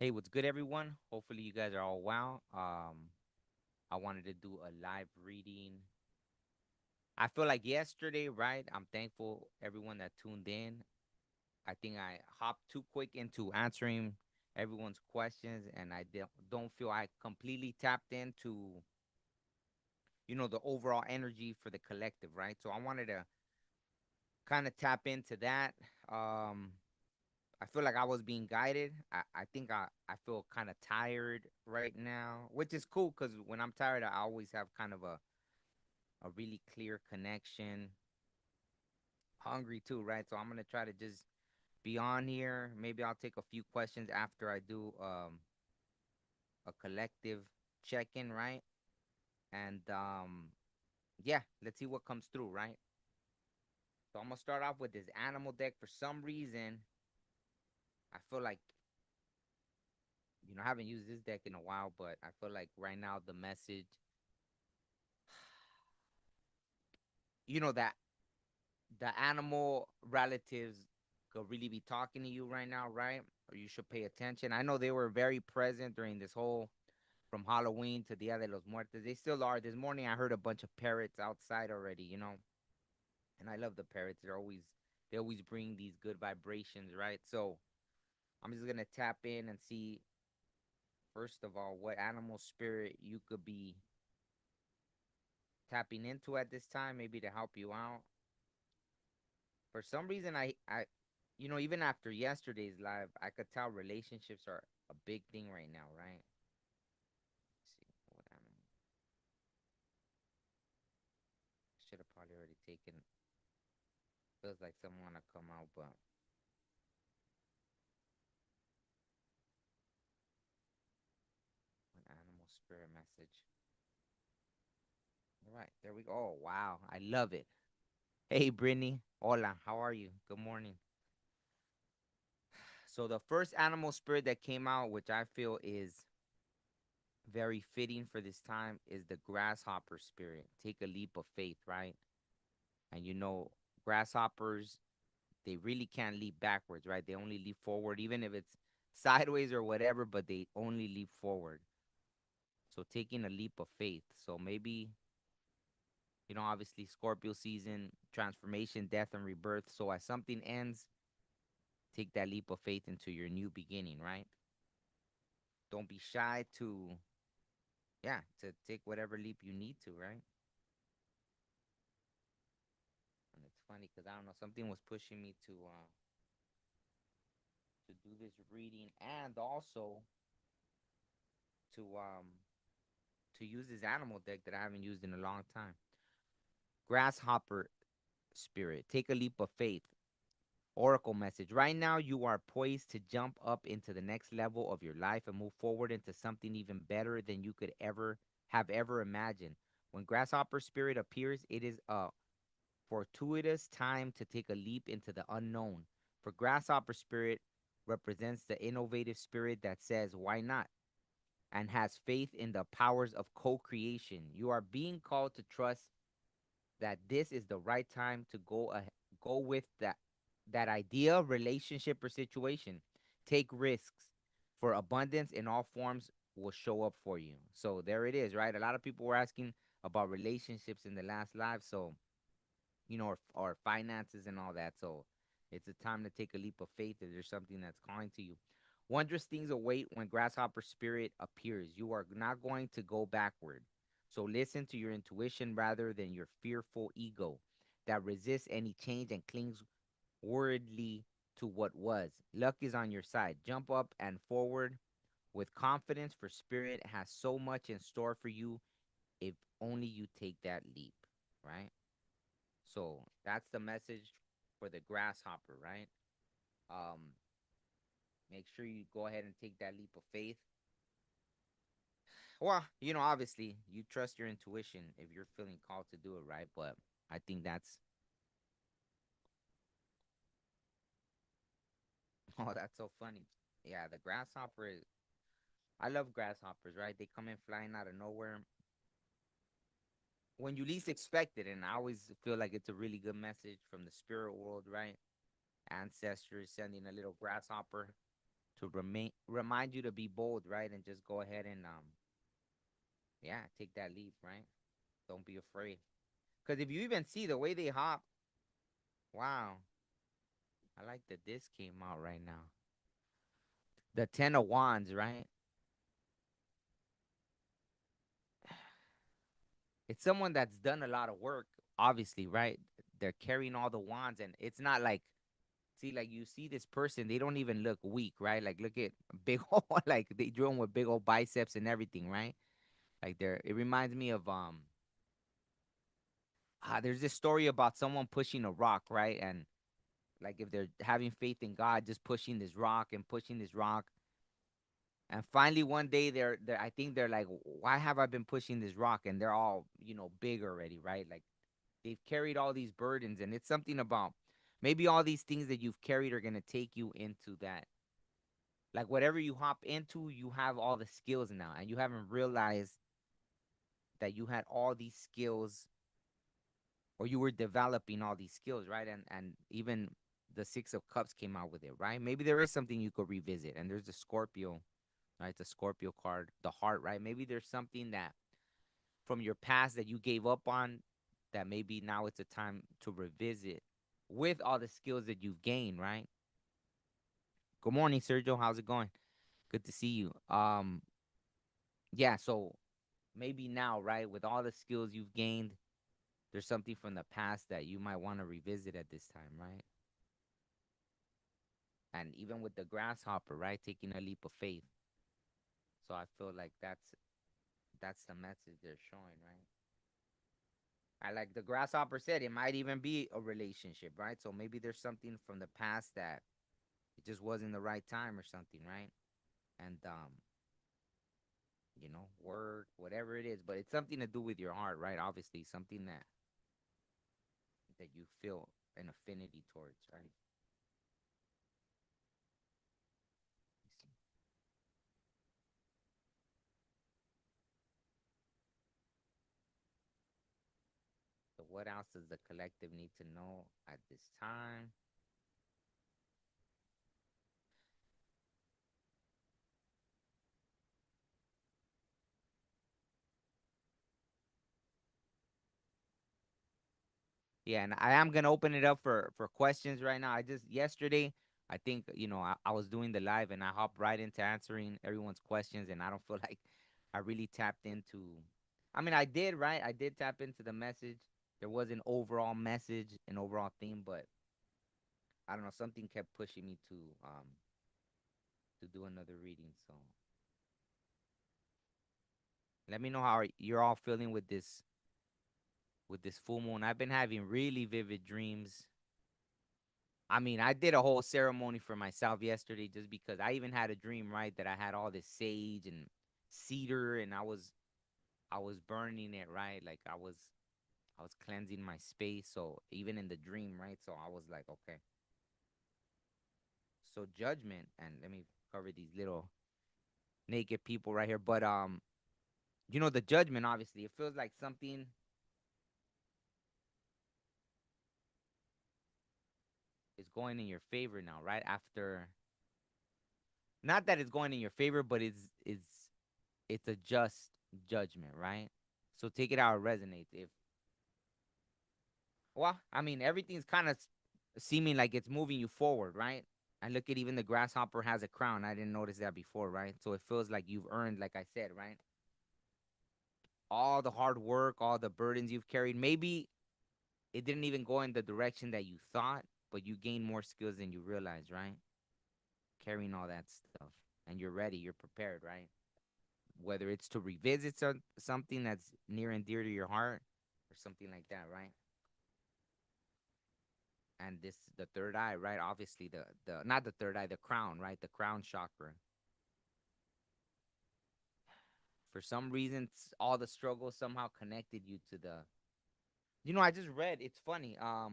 Hey, what's good, everyone? Hopefully, you guys are all well. I wanted to do a live reading. I feel like yesterday, right? I'm thankful everyone that tuned in. I think I hopped too quick into answering everyone's questions, and I don't feel I completely tapped into, the overall energy for the collective, right? So I wanted to kind of tap into that. Um, I feel like I was being guided. I think I feel kind of tired right now, which is cool because when I'm tired, I always have kind of a really clear connection. Hungry too, right? So I'm gonna try to just be on here. Maybe I'll take a few questions after I do a collective check-in, right? And yeah, let's see what comes through, right? So I'm gonna start off with this animal deck. For some reason, I feel like I haven't used this deck in a while, but I feel like right now the message that the animal relatives could really be talking to you right now, right? Or you should pay attention. I know they were very present during this whole from Halloween to Dia de los Muertos. They still are. This morning I heard a bunch of parrots outside already. And I love the parrots. They always bring these good vibrations, right? So I'm just gonna tap in and see first of all what animal spirit you could be tapping into at this time, maybe to help you out. For some reason, even after yesterday's live, I could tell relationships are a big thing right now, right? Let's see what animal. Should have probably already taken. Feels like someone wanna come out, but an animal spirit message. All right, there we go. Oh wow, I love it. Hey, Brittany. Hola, how are you? Good morning. So the first animal spirit that came out, which I feel is very fitting for this time, is the grasshopper spirit. Take a leap of faith, right? And grasshoppers, they really can't leap backwards, right? They only leap forward, even if it's sideways or whatever, but they only leap forward. So taking a leap of faith. So maybe, obviously Scorpio season, transformation, death, and rebirth. So as something ends, take that leap of faith into your new beginning, right? Don't be shy to, yeah, to take whatever leap you need to, right? And it's funny because I don't know, something was pushing me to do this reading and also to to use this animal deck that I haven't used in a long time. Grasshopper spirit, take a leap of faith. Oracle message. Right now, you are poised to jump up into the next level of your life and move forward into something even better than you could ever imagined. When Grasshopper Spirit appears, it is a fortuitous time to take a leap into the unknown. For Grasshopper Spirit represents the innovative spirit that says, why not? And has faith in the powers of co creation. You are being called to trust that this is the right time to go with that idea, relationship, or situation. Take risks, for abundance in all forms will show up for you. So there it is, right? A lot of people were asking about relationships in the last live, so or finances and all that. So it's a time to take a leap of faith if there's something that's calling to you. Wondrous things await when grasshopper spirit appears. You are not going to go backward. So listen to your intuition rather than your fearful ego that resists any change and clings worriedly to what was. Luck is on your side. Jump up and forward with confidence, for spirit has so much in store for you if only you take that leap, right? So that's the message for the grasshopper, right? Um, Make sure you go ahead and take that leap of faith. Well, obviously you trust your intuition if you're feeling called to do it, right? But I think that's that's so funny. Yeah, the grasshopper is. I love grasshoppers, right? They come in flying out of nowhere when you least expect it, and I always feel like it's a really good message from the spirit world, right? Ancestors sending a little grasshopper to remind you to be bold, right? And just go ahead and yeah, take that leap, right? Don't be afraid. Cause if you even see the way they hop, wow. I like that this came out right now. The 10 of Wands, right? It's someone that's done a lot of work, obviously, right? They're carrying all the wands, and it's not like, see, like you see this person, they don't even look weak, right? Like look at big old, like they drew them with big old biceps and everything, right? Like they're, it reminds me of there's this story about someone pushing a rock, right? And like if they're having faith in God, just pushing this rock and pushing this rock, and finally one day they're I think they're like, why have I been pushing this rock? And they're all, big already, right? Like they've carried all these burdens, and it's something about maybe all these things that you've carried are going to take you into that, like whatever you hop into, you have all the skills now, and you haven't realized that you had all these skills, or you were developing all these skills, right? And even the 6 of Cups came out with it, right? Maybe there is something you could revisit, and there's the Scorpio, right? The Scorpio card, the heart, right? Maybe there's something that from your past that you gave up on, that maybe now it's a time to revisit with all the skills that you've gained, right? Good morning, Sergio. How's it going? Good to see you. Yeah, so maybe now, right, with all the skills you've gained, there's something from the past that you might want to revisit at this time, right? And even with the grasshopper, right, taking a leap of faith. So I feel like that's the message they're showing, right? I like the grasshopper said, it might even be a relationship, right? So maybe there's something from the past that it just wasn't the right time or something, right? And work, whatever it is, but it's something to do with your heart, right? Obviously, something that you feel an affinity towards, right? So what else does the collective need to know at this time? Yeah, and I am gonna open it up for questions right now. I just yesterday, I think I was doing the live and I hopped right into answering everyone's questions, and I don't feel like I really tapped into. I mean, I did, right? I did tap into the message. There was an overall message, an overall theme, but I don't know. Something kept pushing me to do another reading. So let me know how you're all feeling with this full moon. I've been having really vivid dreams. I mean, I did a whole ceremony for myself yesterday just because I even had a dream, right, that I had all this sage and cedar, and I was burning it, right? Like I was cleansing my space. So even in the dream, right? So I was like, okay. So judgment, and let me cover these little naked people right here. But the judgment, obviously, it feels like something is going in your favor now, right? After, not that it's going in your favor, but it's a just judgment, right? So take it how it resonates. If Well, I mean, everything's kind of seeming like it's moving you forward, right? And look at, even the grasshopper has a crown. I didn't notice that before, right? So it feels like you've earned, like I said, right? All the hard work, all the burdens you've carried. Maybe it didn't even go in the direction that you thought, but you gained more skills than you realized, right? Carrying all that stuff. And you're ready, you're prepared, right? Whether it's to revisit something that's near and dear to your heart or something like that, right? And this, the third eye, right? Obviously, the not the third eye, the crown, right? The crown chakra. For some reason, all the struggles somehow connected you to the. I just read. It's funny. I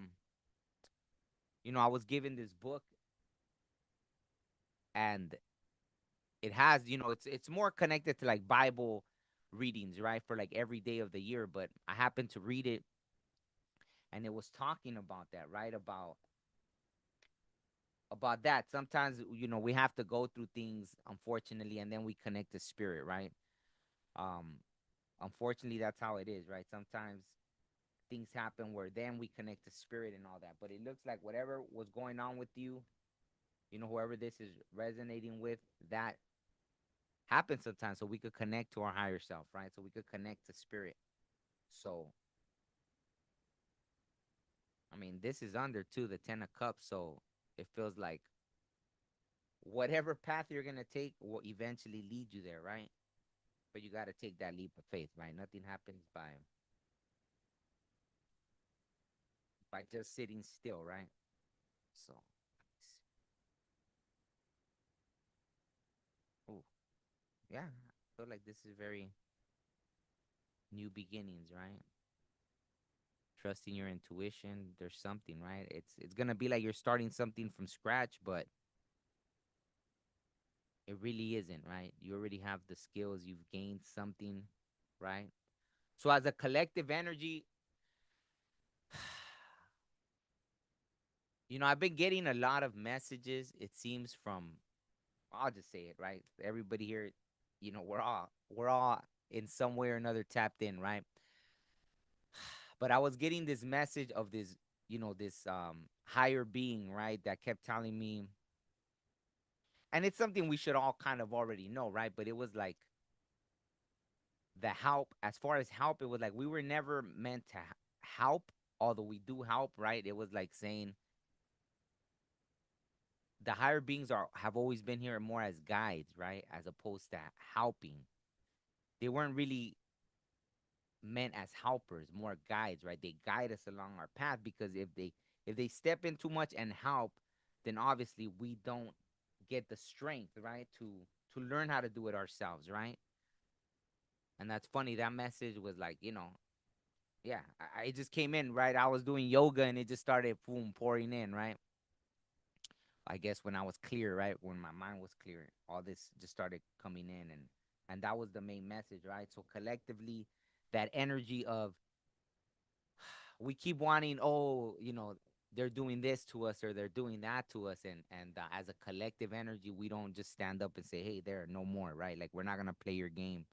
was given this book, and it has, it's more connected to like Bible readings, right? For like every day of the year. But I happened to read it, and it was talking about that, right? About about that. Sometimes, we have to go through things, unfortunately, and then we connect to spirit, right? Um, Unfortunately, that's how it is, right? Sometimes things happen where then we connect to spirit and all that. But it looks like whatever was going on with you, whoever this is resonating with, that happens sometimes, so we could connect to our higher self, right? So we could connect to spirit. So, I mean, this is under too the 10 of cups, so it feels like whatever path you're gonna take will eventually lead you there, right? But you got to take that leap of faith, right? Nothing happens by just sitting still, right? So, ooh, yeah, I feel like this is very new beginnings, right? Trusting your intuition. There's something, right? It's gonna be like you're starting something from scratch, but it really isn't, right? You already have the skills. You've gained something, right? So as a collective energy, I've been getting a lot of messages. It seems from, I'll just say it, right? Everybody here, we're all in some way or another tapped in, right? But I was getting this message of this higher being, right, that kept telling me, and it's something we should all kind of already know, right? But it was like the help, as far as help, it was like we were never meant to help, although we do help, right? It was like saying the higher beings have always been here more as guides, right? As opposed to helping. They weren't really meant as helpers, more guides, right? They guide us along our path because if they step in too much and help, then obviously we don't get the strength, right, to learn how to do it ourselves, right? And that's funny. That message was like, yeah, it just came in, right? I was doing yoga and it just started boom pouring in, right? I guess when I was clear, right? When my mind was clear, all this just started coming in, and that was the main message, right? So collectively, that energy of we keep wanting, oh, they're doing this to us or they're doing that to us, and as a collective energy, we don't just stand up and say, hey, there, no more, right? Like we're not gonna play your game,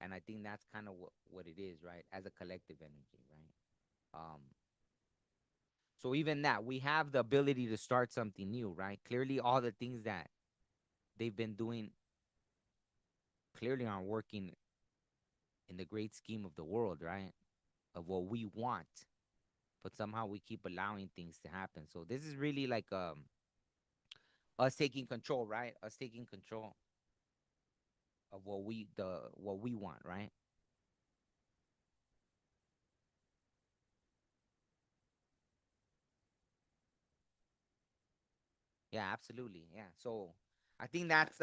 and I think that's kind of what it is, right? As a collective energy, right? So even that, we have the ability to start something new, right? Clearly, all the things that they've been doing clearly aren't working in the great scheme of the world, right? Of what we want, but somehow we keep allowing things to happen. So this is really like us taking control, right? Us taking control of what we want, right? Yeah, absolutely. Yeah. So I think that's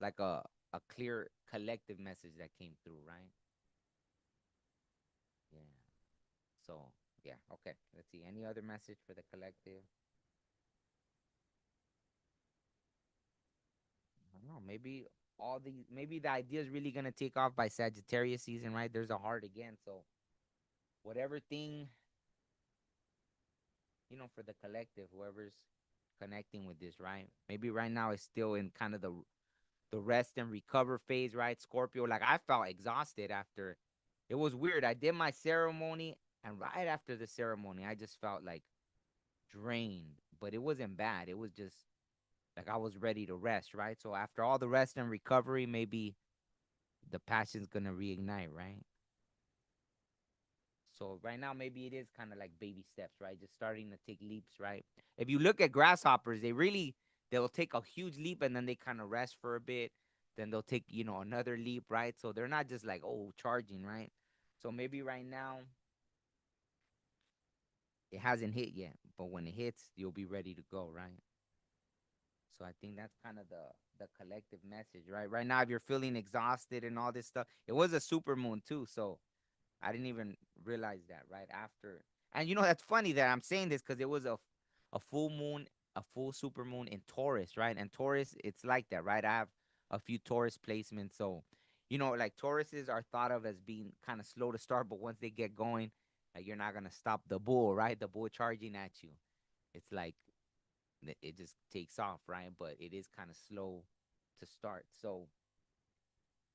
like a clear collective message that came through, right? Yeah. So yeah, okay. Let's see. Any other message for the collective? I don't know. Maybe the idea is really gonna take off by Sagittarius season, right? There's a heart again, so whatever thing, for the collective, whoever's connecting with this, right? Maybe right now it's still in kind of the rest and recover phase, right? Scorpio, like I felt exhausted after. It was weird. I did my ceremony, and right after the ceremony, I just felt like drained, but it wasn't bad. It was just like I was ready to rest, right? So after all the rest and recovery, maybe the passion's gonna reignite, right? So right now, maybe it is kind of like baby steps, right? Just starting to take leaps, right? If you look at grasshoppers, they'll take a huge leap and then they kind of rest for a bit. Then they'll take, another leap, right? So they're not just like, oh, charging, right? So maybe right now it hasn't hit yet, but when it hits, you'll be ready to go, right? So I think that's kind of the collective message, right? Right now, if you're feeling exhausted and all this stuff, it was a super moon too, so I didn't even realize that right after. And that's funny that I'm saying this because it was a full moon, a full super moon in Taurus, right? And Taurus, it's like that, right? I have a few Taurus placements, so like Tauruses are thought of as being kind of slow to start, but once they get going, like you're not gonna stop the bull, right? The bull charging at you. It's like it just takes off, right? But it is kind of slow to start. So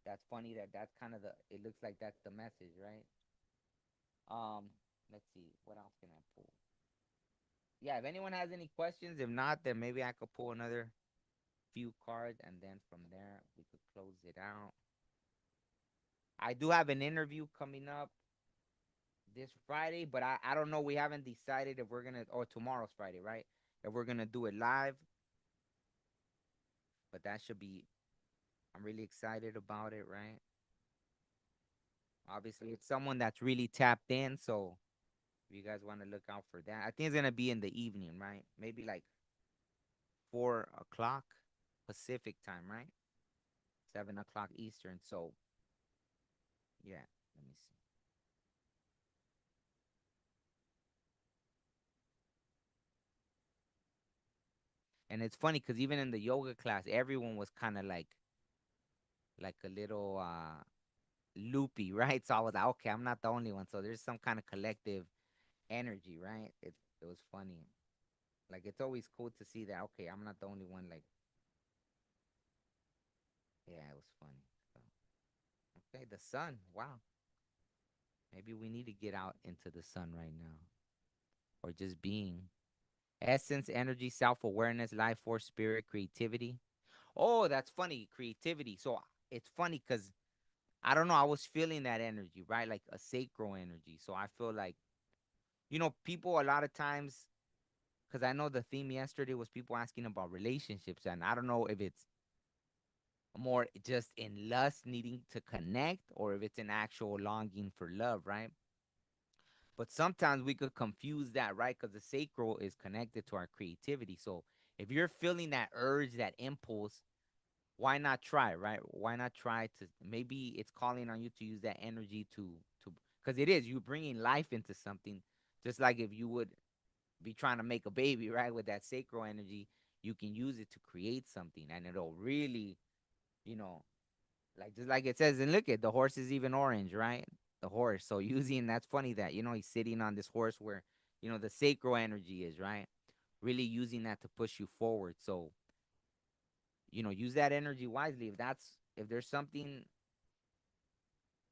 that's funny that that's kind of the. It looks like that's the message, right? Um, let's see, what else can I pull? Yeah, if anyone has any questions, if not, then maybe I could pull another few cards, and then from there we could close it out. I do have an interview coming up this Friday, but I don't know. We haven't decided if we're gonna, or tomorrow's Friday, right? If we're gonna do it live, but that should be. I'm really excited about it, right? Obviously, it's someone that's really tapped in, so if you guys want to look out for that, I think it's gonna be in the evening, right? Maybe like 4 o'clock Pacific time, right? 7 o'clock Eastern. So yeah, let me see. And it's funny because even in the yoga class, everyone was kind of like a little loopy, right? So I was like, okay, I'm not the only one. So there's some kind of collective energy, right? It was funny. Like it's always cool to see that. Okay, I'm not the only one. Like yeah, it was funny. So, okay, the sun. Wow, maybe we need to get out into the sun right now, or just being. Essence, energy, self awareness, life force, spirit, creativity. Oh, that's funny. Creativity. So it's funny because I don't know. I was feeling that energy, right? Like a sacral energy. So I feel like, people a lot of times, because I know the theme yesterday was people asking about relationships. And I don't know if it's more just in lust needing to connect or if it's an actual longing for love, right? But sometimes we could confuse that, right? Because the sacral is connected to our creativity. So if you're feeling that urge, that impulse, why not try, right? Why not try to, maybe it's calling on you to use that energy to because it is, you bringing life into something, just like if you would be trying to make a baby, right? With that sacral energy, you can use it to create something, and it'll really, you know, like just like it says, and look at the horse is even orange, right? The horse. So using, that's funny that he's sitting on this horse where the sacral energy is, right? Really using that to push you forward. So use that energy wisely. If there's something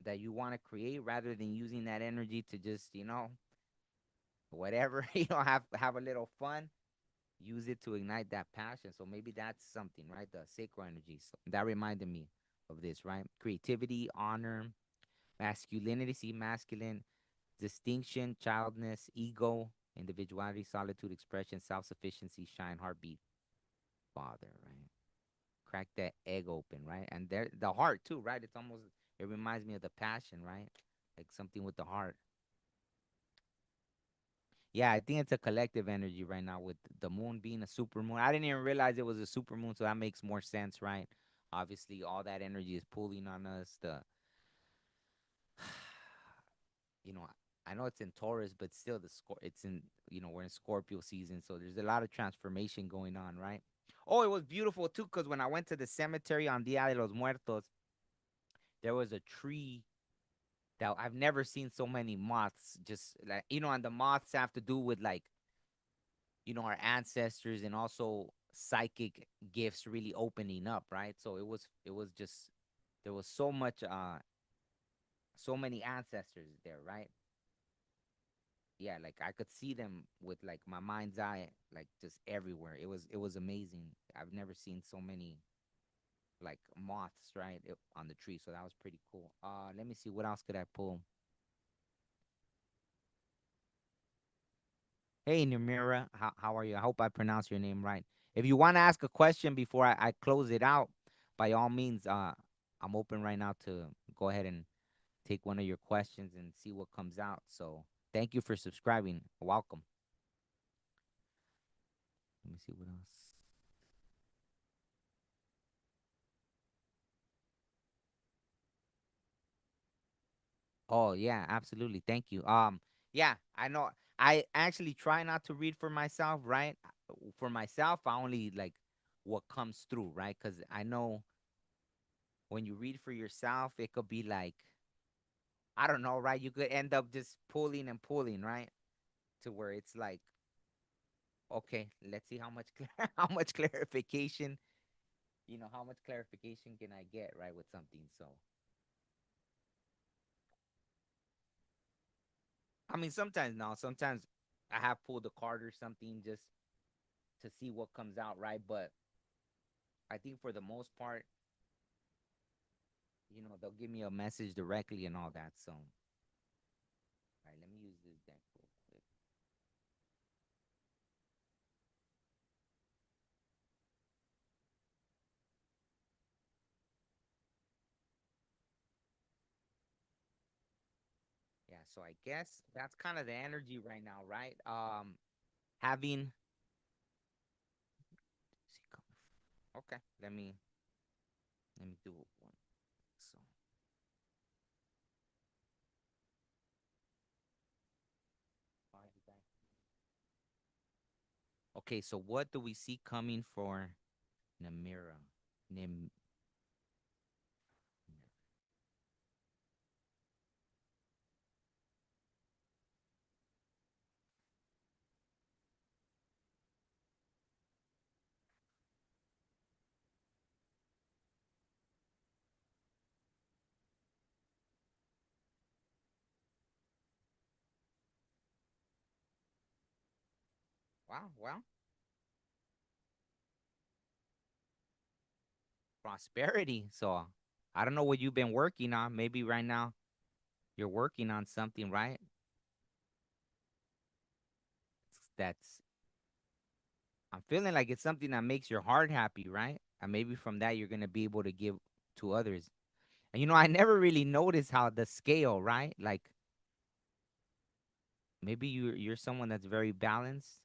that you want to create, rather than using that energy to just whatever have a little fun, use it to ignite that passion. So maybe that's something, right? The sacral energy. So that reminded me of this, right? Creativity, honor, masculinity, see masculine, distinction, childness, ego, individuality, solitude, expression, self-sufficiency, shine, heartbeat, father, right? Crack that egg open, right? And there, the heart too, right? It reminds me of the passion, right? Like something with the heart. Yeah, I think it's a collective energy right now with the moon being a super moon. I didn't even realize it was a super moon, so that makes more sense, right? Obviously, all that energy is pulling on us. You know, I know it's in Taurus, but still it's in, we're in Scorpio season, so there's a lot of transformation going on, right? Oh, it was beautiful too, because when I went to the cemetery on Dia de los Muertos, there was a tree that I've never seen so many moths. Just like, and the moths have to do with like, our ancestors and also psychic gifts really opening up, right? So it was just, there was so many ancestors there, right? Yeah, like I could see them with like my mind's eye, like just everywhere. It was amazing. I've never seen so many like moths, right, on the tree. So that was pretty cool. Let me see, what else could I pull? Hey, Namira, how are you? I hope I pronounced your name right. If you want to ask a question before I close it out, by all means, I'm open right now to go ahead and take one of your questions and see what comes out. So thank you for subscribing. Welcome. Let me see what else. Oh yeah, absolutely. Thank you. Yeah, I know. I actually try not to read for myself, right? For myself, I only like what comes through, right? Because I know when you read for yourself, it could be like, I don't know, right? You could end up just pulling and pulling, right? To where it's like Okay, let's see how much how much clarification, how much clarification can I get right with something. So, I mean, sometimes now, sometimes I have pulled a card or something just to see what comes out, right? But I think for the most part, they'll give me a message directly and all that. So, all right, let me use this deck real quick. Yeah, so I guess that's kind of the energy right now, right? Having okay, let me do one. So, okay, so what do we see coming for Namira? Nim. Wow, well, prosperity. So I don't know what you've been working on. Maybe right now you're working on something, right? That's I'm feeling like it's something that makes your heart happy, right? And maybe from that you're gonna be able to give to others. And I never really noticed how the scale, right? Like maybe you're someone that's very balanced.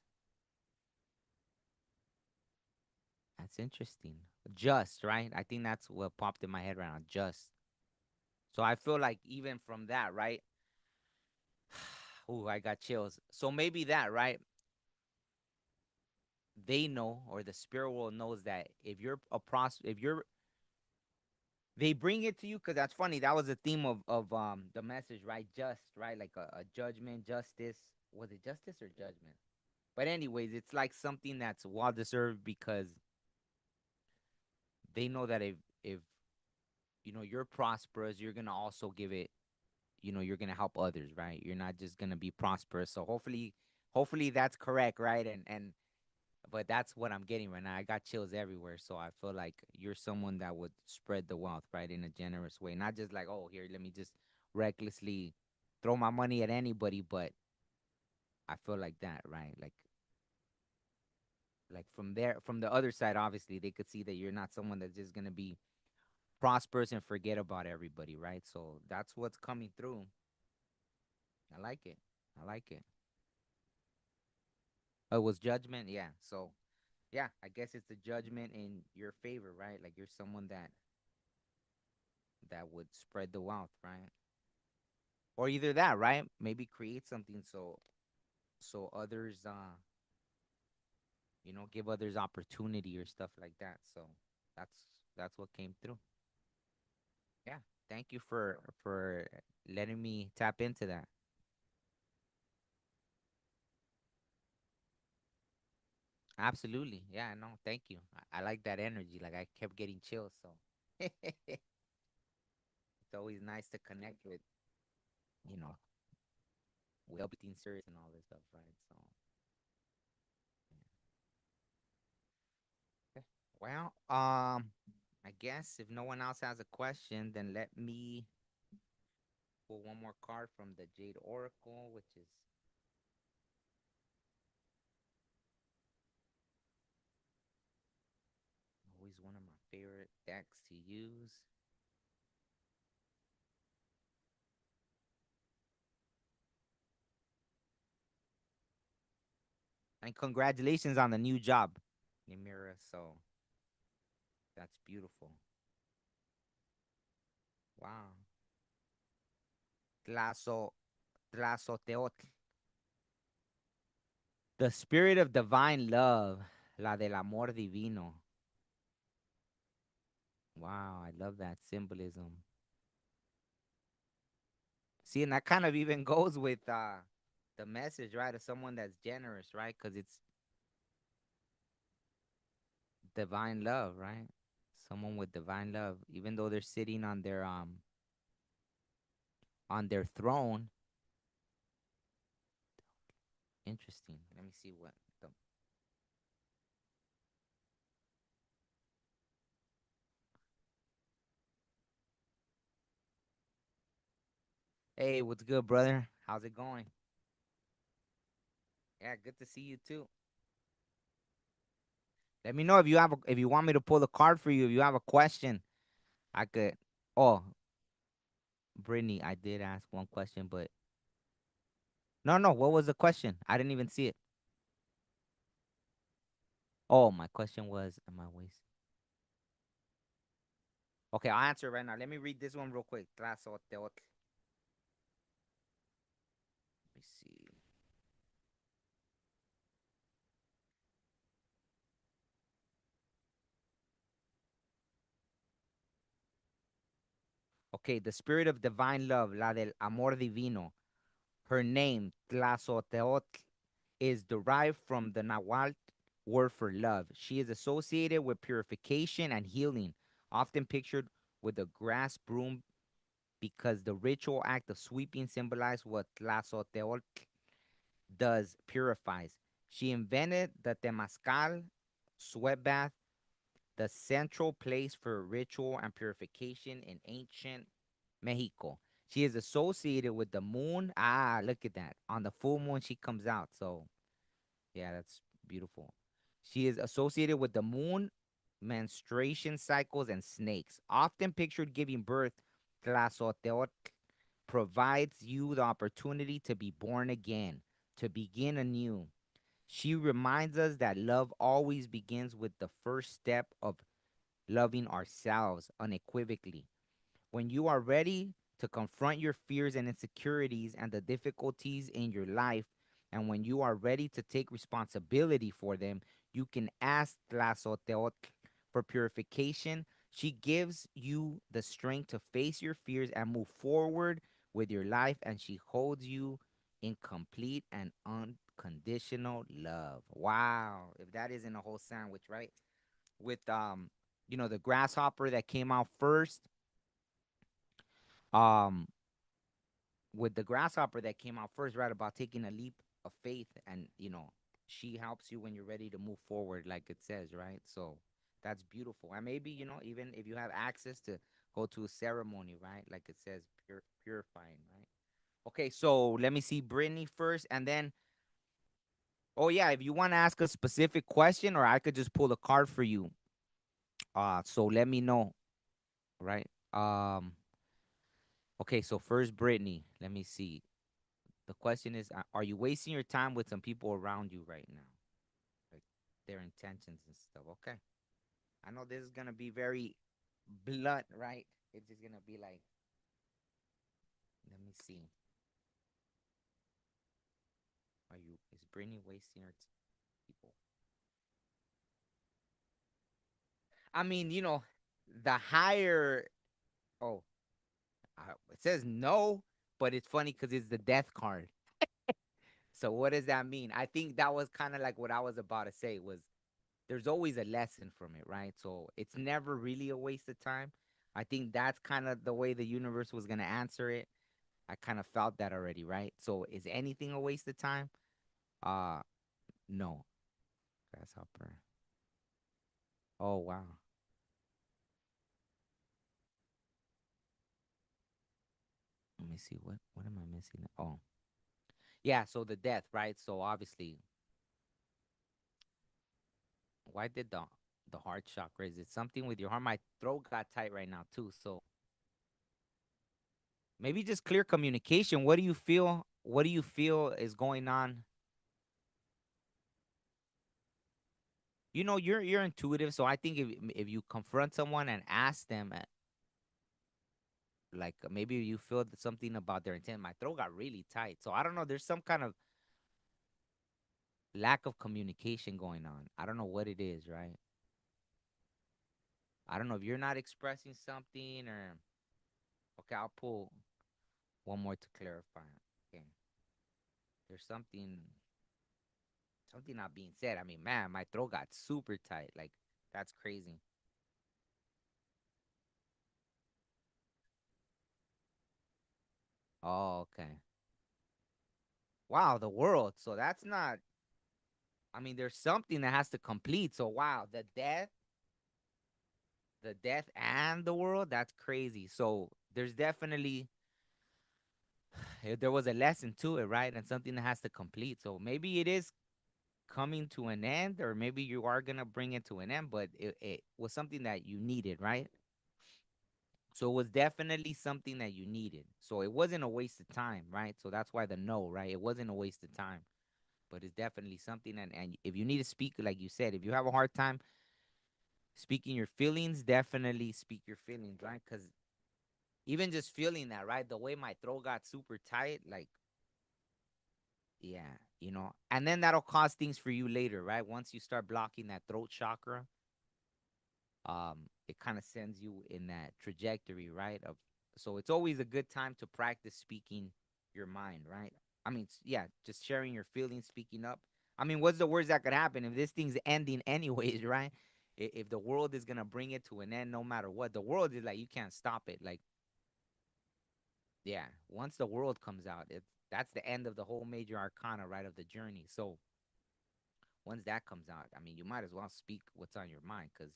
That's interesting. Just, right? I think that's what popped in my head right now. Just. So I feel like even from that, right? Ooh, I got chills. So maybe that, right? They know, or the spirit world knows, that if you're they bring it to you, because that's funny. That was the theme of the message, right? Just, right? Like a judgment, justice. Was it justice or judgment? But anyways, it's like something that's well deserved, because they know that if you're prosperous, you're gonna also give it. You're gonna help others, right? You're not just gonna be prosperous. So hopefully that's correct, right? And but that's what I'm getting right now. I got chills everywhere. So I feel like you're someone that would spread the wealth, right, in a generous way. Not just like, oh, here, let me just recklessly throw my money at anybody, but I feel like that, right? Like from the other side, obviously, they could see that you're not someone that's just gonna be prosperous and forget about everybody, right? So that's what's coming through. I like it. I like it. Oh, it was judgment, yeah. So yeah, I guess it's a judgment in your favor, right? Like you're someone that would spread the wealth, right? Or either that, right? Maybe create something so others give others opportunity or stuff like that. So that's that's what came through. Yeah. Thank you for letting me tap into that. Absolutely. Yeah, no, thank you. I like that energy. Like I kept getting chills, so it's always nice to connect with, you know, with everything serious and all this stuff, right? So yeah. Well, I guess if no one else has a question, then let me pull one more card from the Jade Oracle, which is always one of my favorite decks to use. And congratulations on the new job, Nimira. So that's beautiful. Wow. Tlazo, Tlazoteotl. The spirit of divine love, la del amor divino. Wow, I love that symbolism. See, and that kind of even goes with the message, right, of someone that's generous, right? Because it's divine love, right? Someone with divine love, even though they're sitting on their throne. Interesting. Let me see what the Hey, what's good, brother? How's it going? Yeah, good to see you too. Let me know if you want me to pull the card for you. If you have a question, I could. Oh, Brittany, I did ask one question, but no, no. What was the question? I didn't even see it. Oh, my question was, am I wasting? Okay, I'll answer it right now. Let me read this one real quick. Tlazoteotl. Let me see. Okay, the spirit of divine love, la del amor divino. Her name, Tlazoteotl, is derived from the Nahuatl word for love. She is associated with purification and healing, often pictured with a grass broom because the ritual act of sweeping symbolizes what Tlazoteotl does, purifies. She invented the Temazcal sweat bath, the central place for ritual and purification in ancient Mexico. She is associated with the moon. Ah, look at that. On the full moon, she comes out. So, yeah, that's beautiful. She is associated with the moon, menstruation cycles, and snakes. Often pictured giving birth, Tlazoteotl provides you the opportunity to be born again, to begin anew. She reminds us that love always begins with the first step of loving ourselves unequivocally. When you are ready to confront your fears and insecurities and the difficulties in your life, and when you are ready to take responsibility for them, you can ask Tlazoteotl for purification. She gives you the strength to face your fears and move forward with your life, and she holds you in complete and unconditional love. Wow. If that isn't a whole sandwich, right? With the grasshopper that came out first, um with the grasshopper that came out first, right, about taking a leap of faith, and she helps you when you're ready to move forward, like it says, right? So that's beautiful. And maybe, even if you have access to go to a ceremony, right, like it says, purifying, right? Okay, so let me see Brittany first, and then, oh yeah, if you want to ask a specific question, or I could just pull a card for you, so let me know, right? Okay, so first Brittany, let me see. The question is, are you wasting your time with some people around you right now? Like their intentions and stuff. Okay. I know this is gonna be very blunt, right? It's just gonna be like, let me see. Is Brittany wasting her people? I mean, the higher, oh, it says no, but it's funny because it's the death card. So what does that mean? I think that was kind of like what I was about to say was there's always a lesson from it, right? So it's never really a waste of time. I think that's kind of the way the universe was going to answer it. I kind of felt that already, right? So is anything a waste of time? Uh no. Grasshopper. Oh wow. Let me see what am I missing? Oh. Yeah, so the death, right? So obviously, why did the heart chakra? Is it something with your heart? My throat got tight right now too. So maybe just clear communication. What do you feel? What do you feel is going on? You're intuitive, so I think if you confront someone and ask them, like maybe you feel something about their intent. My throat got really tight, so I don't know. There's some kind of lack of communication going on. I don't know what it is, right? I don't know if you're not expressing something or okay. I'll pull one more to clarify. Okay, there's something not being said. I mean, man, my throat got super tight. Like That's crazy. Oh, okay. Wow, the world. So that's not. I mean, there's something that has to complete. So wow, the death and the world. That's crazy. So there's definitely there was a lesson to it, right? And something that has to complete. So maybe it is coming to an end, or maybe you are gonna bring it to an end, but it was something that you needed, right? So it was definitely something that you needed. So it wasn't a waste of time, right? So that's why the no, right? It wasn't a waste of time, but it's definitely something. And if you need to speak, like you said, if you have a hard time speaking your feelings, definitely speak your feelings, right? Because even just feeling that, right? The way my throat got super tight, like, yeah, and then that'll cause things for you later, right? Once you start blocking that throat chakra, it kind of sends you in that trajectory, right? Of so it's always a good time to practice speaking your mind, right? I mean, yeah, just sharing your feelings, speaking up. I mean, what's the worst that could happen if this thing's ending anyways, right? If the world is gonna bring it to an end, no matter what, the world is like you can't stop it. Like, yeah, once the world comes out, that's the end of the whole major arcana, right, of the journey. So once that comes out, I mean, you might as well speak what's on your mind, because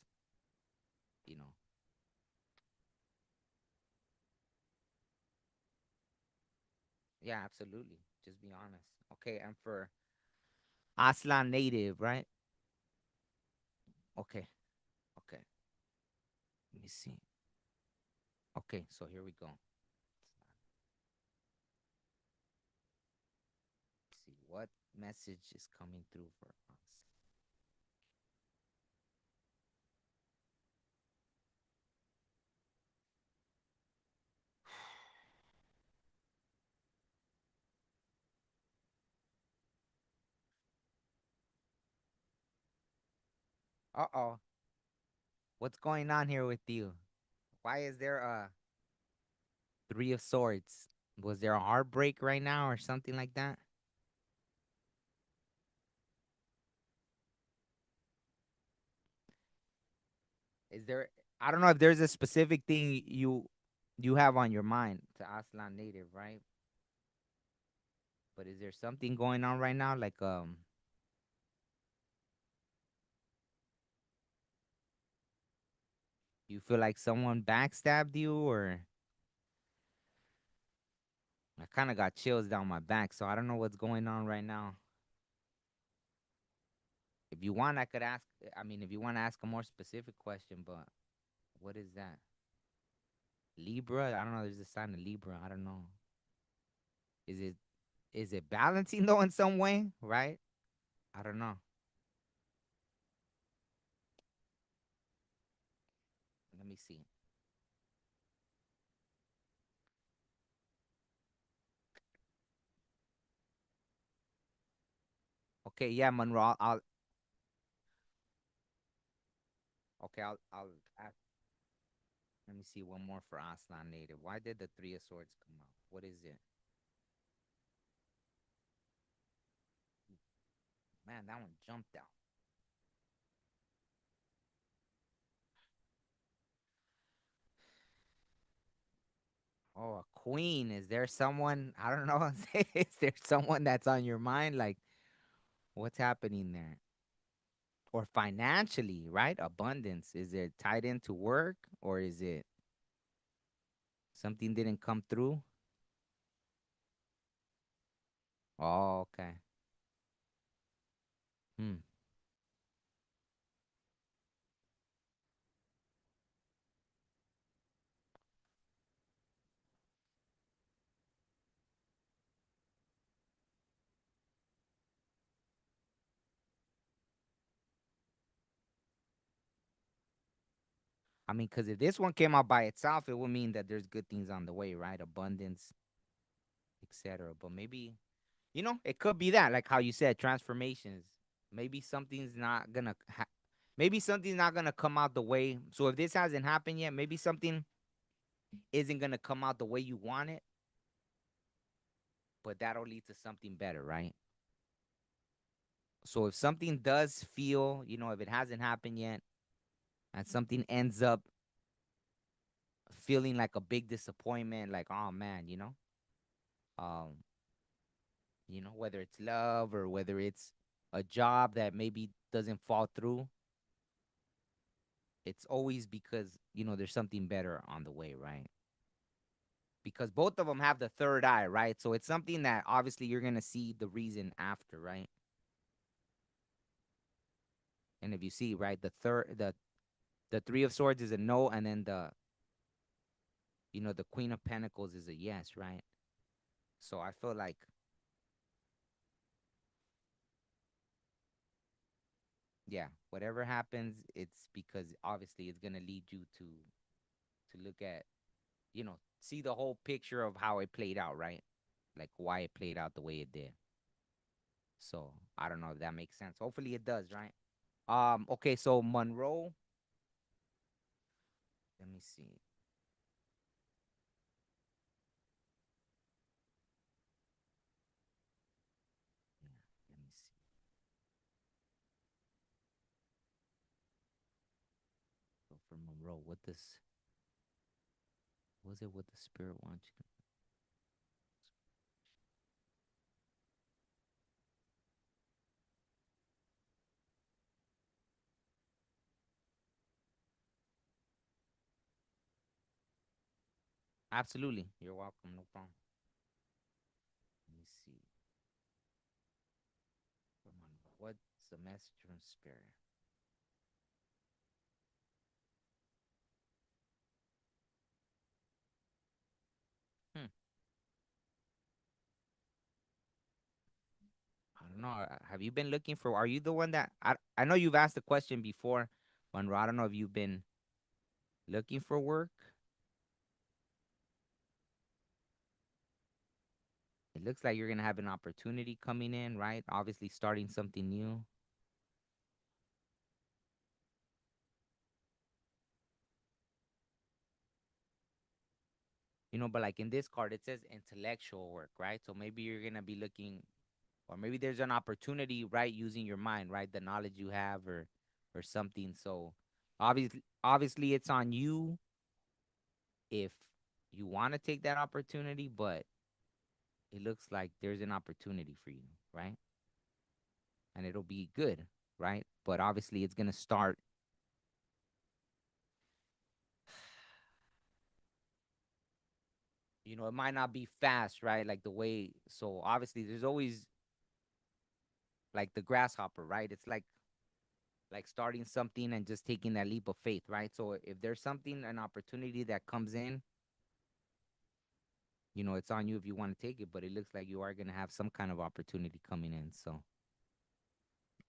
you know, yeah, absolutely. Just be honest. Okay, and for Aslan native, right? Okay, okay. Let me see. Okay, so here we go. Let's see what message is coming through for us. Uh oh, what's going on here with you? Why is there a three of swords? Was there a heartbreak right now or something like that? Is there? I don't know if there's a specific thing you have on your mind to Aslan native, right? But is there something going on right now? Like you feel like someone backstabbed you, or I kind of got chills down my back, so I don't know what's going on right now. If you want, I could ask. I mean, if you want to ask a more specific question, but what is that? Libra? I don't know. There's a sign of Libra. I don't know. Is it balancing though in some way? Right? I don't know. Let me see. Okay, yeah, Monroe. Okay, I'll ask. Let me see one more for Aslan Native. Why did the Three of Swords come out? What is it? Man, that one jumped out. Oh, a queen. Is there someone? I don't know. Is there someone that's on your mind? Like, what's happening there? Or financially, right? Abundance. Is it tied into work, or is it something didn't come through? Oh, okay. Hmm. I mean, because if this one came out by itself, it would mean that there's good things on the way, right? Abundance, etc. But maybe, it could be that, like how you said, transformations. Maybe something's not gonna, maybe something's not gonna come out the way. So if this hasn't happened yet, maybe something isn't gonna come out the way you want it, but that'll lead to something better, right? So if something does feel, if it hasn't happened yet, and something ends up feeling like a big disappointment, like, oh man, um, whether it's love or whether it's a job that maybe doesn't fall through, it's always because, there's something better on the way, right? Because both of them have the third eye, right? So it's something that obviously you're going to see the reason after, right? And if you see, right, the 3 of swords is a no, and then the Queen of Pentacles is a yes, right? So I feel like, yeah, whatever happens, it's because obviously it's going to lead you to look at, see the whole picture of how it played out, right? Like why it played out the way it did. So I don't know if that makes sense. Hopefully it does, right? Okay, so Monroe, let me see. Yeah, let me see. So for Monroe, what was it what the spirit wants you to? Absolutely. You're welcome, no problem. Let me see. For Monroe, what's the message from spirit? Hmm. I don't know. Have you been looking for? Are you the one that I know you've asked the question before, Monroe. I don't know if you've been looking for work. It looks like you're gonna have an opportunity coming in, right? Obviously, starting something new. But like in this card, it says intellectual work, right? So maybe you're gonna be looking, or maybe there's an opportunity, right? Using your mind, right? The knowledge you have, or something. So obviously, it's on you if you want to take that opportunity, but it looks like there's an opportunity for you, right? And it'll be good, right? But obviously, it's gonna start. It might not be fast, right? Like the way. So obviously, there's always like the grasshopper, right? It's like starting something and just taking that leap of faith, right? So if there's something, an opportunity that comes in, it's on you if you want to take it, but it looks like you are going to have some kind of opportunity coming in. So,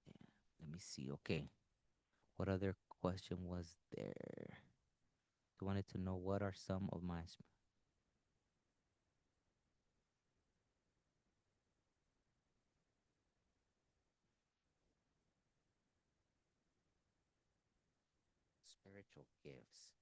yeah, let me see. Okay. What other question was there? I wanted to know what are some of my spiritual gifts.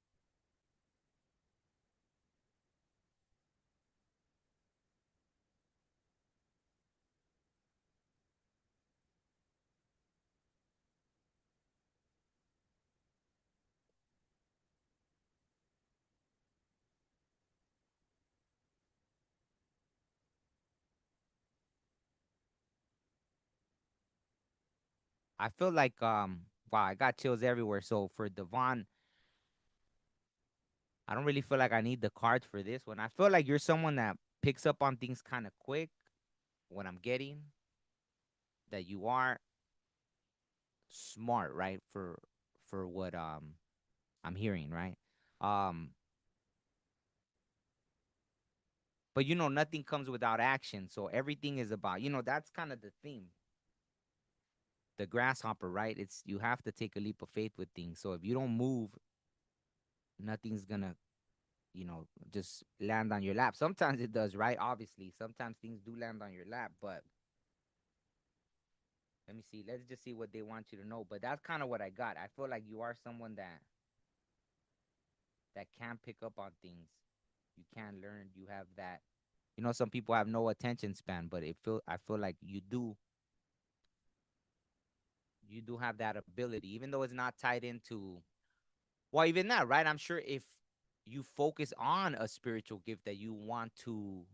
I feel like wow, I got chills everywhere. So for Devon, I don't really feel like I need the cards for this one. I feel like you're someone that picks up on things kind of quick. What I'm getting, that you are smart, right? For what I'm hearing, right? Um, but nothing comes without action. So everything is about, that's kind of the theme. The grasshopper, right? It's you have to take a leap of faith with things. So if you don't move, nothing's gonna, just land on your lap. Sometimes it does, right? Obviously, sometimes things do land on your lap, but let me see. Let's just see what they want you to know. But that's kind of what I got. I feel like you are someone that can pick up on things. You can learn. You have that. Some people have no attention span, but I feel like you do have that ability, even though it's not tied into. Well, even that, right? I'm sure if you focus on a spiritual gift that you want to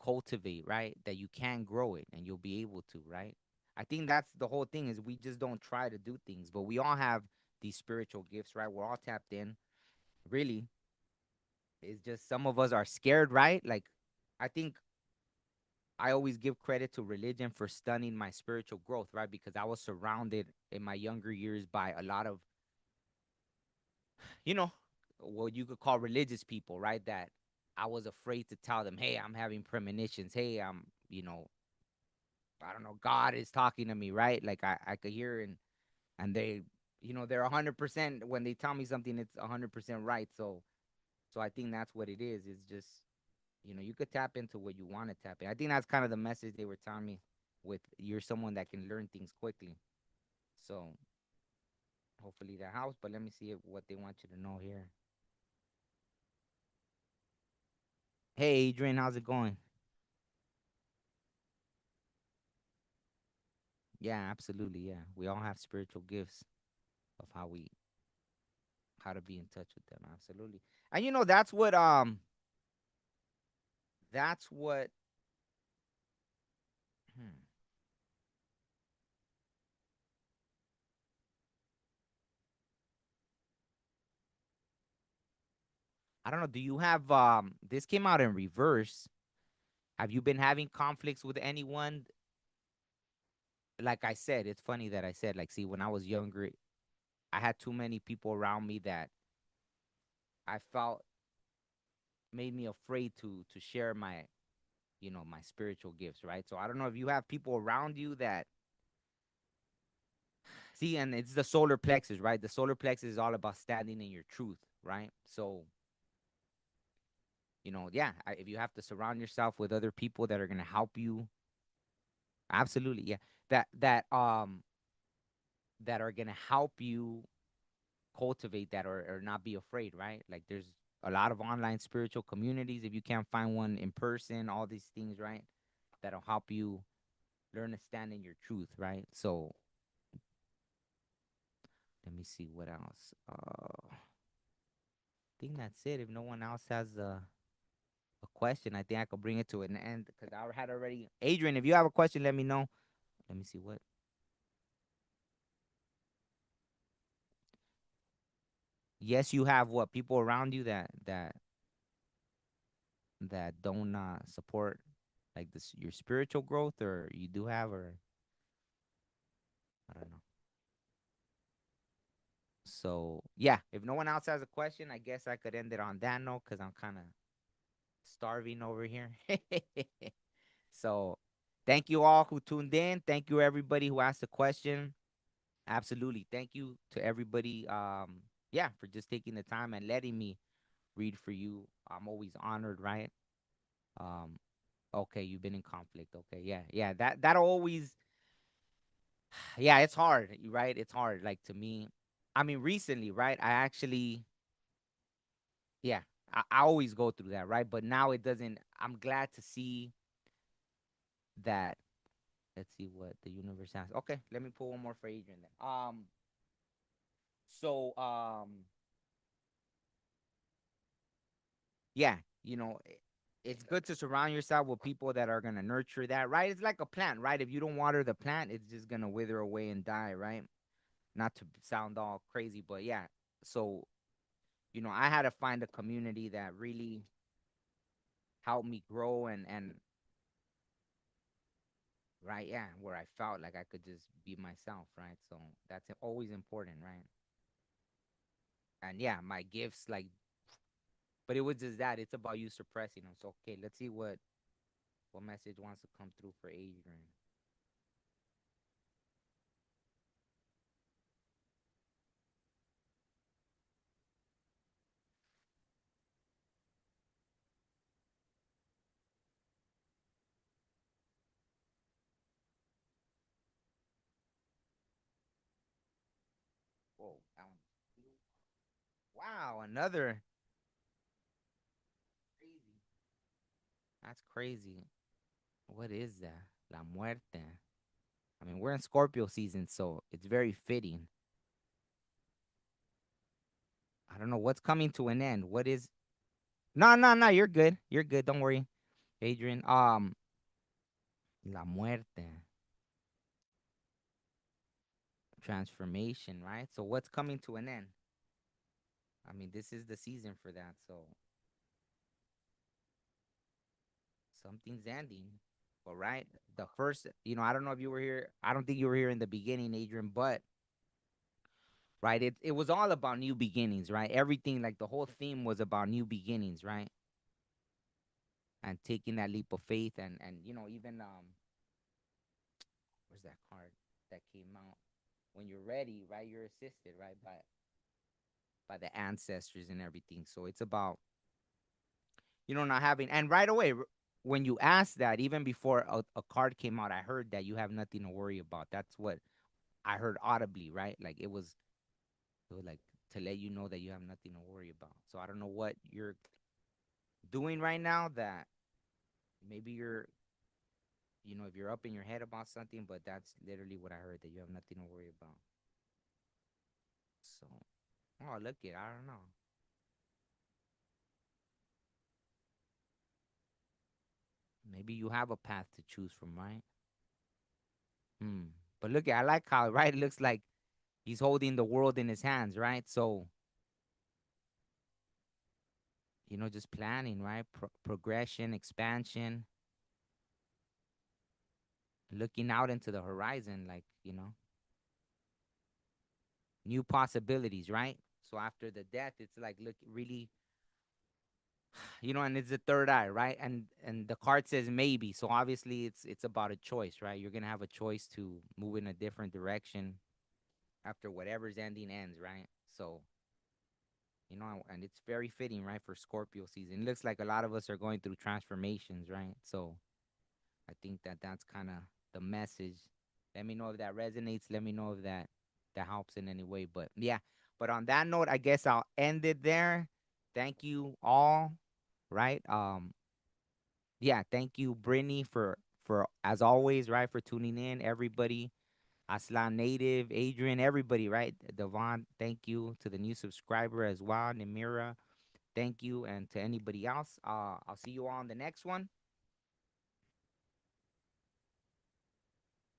cultivate, right? That you can grow it and you'll be able to, right? I think that's the whole thing is we just don't try to do things, but we all have these spiritual gifts, right? We're all tapped in. Really, it's just some of us are scared, right? Like I think I always give credit to religion for stunning my spiritual growth, right? Because I was surrounded in my younger years by a lot of, you know, what you could call religious people, right? That I was afraid to tell them, hey, I'm having premonitions. Hey, I don't know, God is talking to me, right? Like I could hear and they, they're 100% when they tell me something, it's 100% right. So I think that's what it is. It's just, you could tap into what you want to tap in. I think that's kind of the message they were telling me with you're someone that can learn things quickly. So hopefully that helps. But let me see what they want you to know here. Hey, Adrian, how's it going? Yeah, absolutely. Yeah, we all have spiritual gifts of how to be in touch with them. Absolutely. And that's what hmm, I don't know. Do you have this came out in reverse? Have you been having conflicts with anyone? Like I said, it's funny that I said like, see, when I was younger, I had too many people around me that I felt made me afraid to share my spiritual gifts, right? So I don't know if you have people around you that see, and it's the solar plexus, right? The solar plexus is all about standing in your truth, right? So yeah, if you have to surround yourself with other people that are gonna help you, absolutely, yeah, that are gonna help you cultivate that or not be afraid, right? Like there's a lot of online spiritual communities. If you can't find one in person, all these things, right? That'll help you learn to stand in your truth, right? So let me see what else. I think that's it. If no one else has a question, I think I could bring it to an end because I had already. Adrian, if you have a question, let me know. Let me see what. Yes, you have what people around you that don't support like this your spiritual growth, or you do have, or I don't know. So yeah, if no one else has a question, I guess I could end it on that note because I'm kind of starving over here. So thank you all who tuned in. Thank you everybody who asked a question. Absolutely. Thank you to everybody. Yeah, for just taking the time and letting me read for you. I'm always honored, right? Um, okay, you've been in conflict. Okay, yeah, yeah. That'll always, yeah, it's hard, right? It's hard. Like to me, I mean, recently, right? I actually, yeah, I always go through that, right? But now it doesn't. I'm glad to see that. Let's see what the universe has. Okay, let me pull one more for Adrian then. So yeah, it's good to surround yourself with people that are gonna nurture that, right? It's like a plant, right? If you don't water the plant, it's just gonna wither away and die, right? Not to sound all crazy, but yeah. So, I had to find a community that really helped me grow and right, yeah, where I felt like I could just be myself, right? So that's always important, right? And yeah, my gifts, like, but it was just that it's about you suppressing them. So okay, let's see what message wants to come through for Adrian. Whoa, that one. Wow, another crazy. That's crazy. What is that? La muerte. I mean, we're in Scorpio season, so it's very fitting. I don't know what's coming to an end. What is? No, no, no. You're good. You're good. Don't worry, Adrian. La muerte, transformation, right? So what's coming to an end? I mean, this is the season for that. So something's ending. But right, the first, I don't know if you were here. I don't think you were here in the beginning, Adrian. But right, it was all about new beginnings, right? Everything, like the whole theme was about new beginnings, right? And taking that leap of faith, and even where's that card that came out? When you're ready, right? You're assisted, right, by the ancestors and everything. So it's about not having. And right away, when you asked that, even before a card came out, I heard that you have nothing to worry about. That's what I heard audibly, right? Like it was like to let you know that you have nothing to worry about. So I don't know what you're doing right now that maybe if you're up in your head about something, but that's literally what I heard, that you have nothing to worry about. So, oh, look it, I don't know. Maybe you have a path to choose from, right? Hmm. But look, I like how right it looks like he's holding the world in his hands, right? So just planning, right? Progression, expansion, looking out into the horizon, like new possibilities, right? So after the death, it's like look really, and it's the third eye, right? And the card says maybe, so obviously it's about a choice, right? You're gonna have a choice to move in a different direction after whatever's ending ends, right? So and it's very fitting, right, for Scorpio season. It looks like a lot of us are going through transformations, right? So I think that that's kind of the message. Let me know if that resonates. Let me know if that helps in any way. But yeah, but on that note, I guess I'll end it there. Thank you all, right? Yeah, thank you, Brittany, for as always, right, for tuning in. Everybody, Aslan Native, Adrian, everybody, right? Devon, thank you to the new subscriber as well, Namira. Thank you, and to anybody else. I'll see you all on the next one.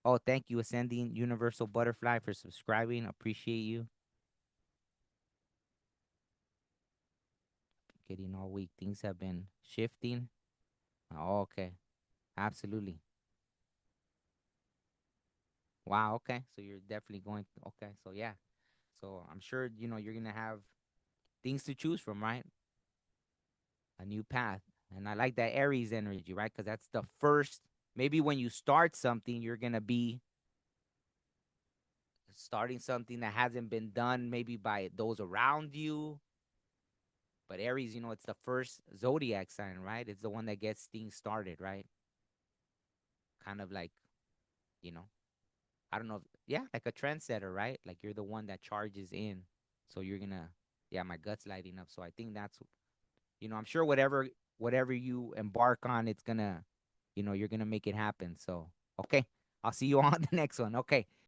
Oh, thank you, Ascending Universal Butterfly, for subscribing. Appreciate you. Getting all week. Things have been shifting. Oh, okay. Absolutely. Wow, okay. So you're definitely going okay. So yeah. So I'm sure, you're gonna have things to choose from, right? A new path. And I like that Aries energy, right? Because that's the first, maybe when you start something, you're gonna be starting something that hasn't been done maybe by those around you. But Aries, it's the first zodiac sign, right? It's the one that gets things started, right? Kind of like, you know, I don't know. Yeah, like a trendsetter, right? Like you're the one that charges in. So you're gonna, yeah, my gut's lighting up. So I think that's, I'm sure whatever you embark on, it's gonna, you're gonna make it happen. So okay, I'll see you on the next one. Okay.